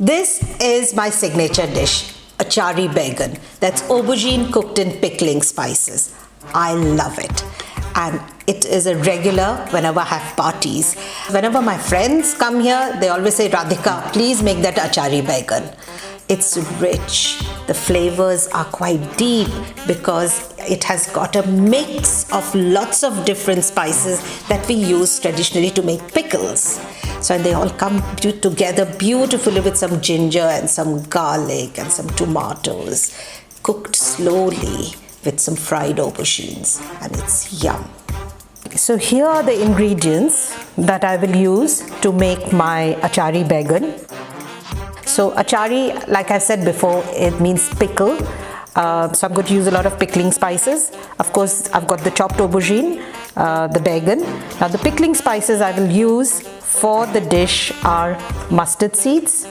This is my signature dish, Achari Baingan. That's aubergine cooked in pickling spices. I love it. And it is a regular whenever I have parties. Whenever my friends come here, they always say, Radhika, please make that Achari Baingan. It's rich. The flavors are quite deep because it has got a mix of lots of different spices that we use traditionally to make pickles. So they all come together beautifully with some ginger and some garlic and some tomatoes, cooked slowly with some fried aubergines, and it's yum. So here are the ingredients that I will use to make my Achari Baingan. So Achari, like I said before, it means pickle. So I'm going to use a lot of pickling spices. Of course, I've got the chopped aubergine, the baingan. Now the pickling spices I will use for the dish are mustard seeds,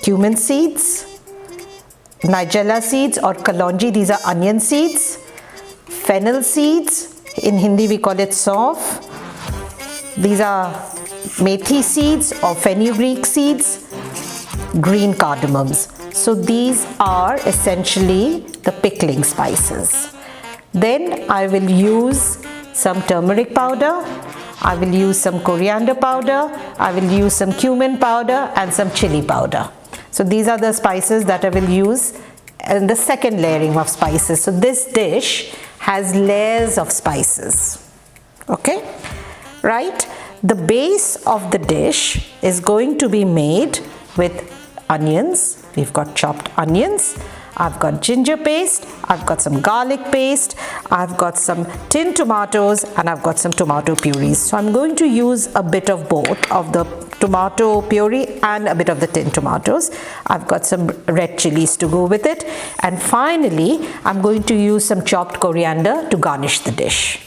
cumin seeds, nigella seeds or kalonji, these are onion seeds, fennel seeds, in Hindi we call it sauf. These are methi seeds or fenugreek seeds, green cardamoms. So these are essentially the pickling spices. Then I will use some turmeric powder, I will use some coriander powder, I will use some cumin powder and some chili powder. So these are the spices that I will use in the second layering of spices. So this dish has layers of spices. Okay, right? The base of the dish is going to be made with onions. We've got chopped onions, I've got ginger paste, I've got some garlic paste, I've got some tin tomatoes, and I've got some tomato purees. So I'm going to use a bit of both of the tomato puree and a bit of the tin tomatoes. I've got some red chilies to go with it, and finally I'm going to use some chopped coriander to garnish the dish.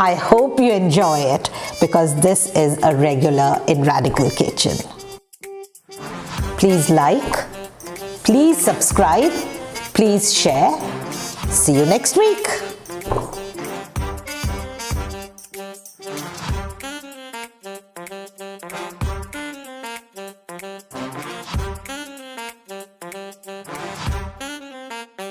I hope you enjoy it because this is a regular in Radikal Kitchen. Please like, please subscribe, please share. See you next week.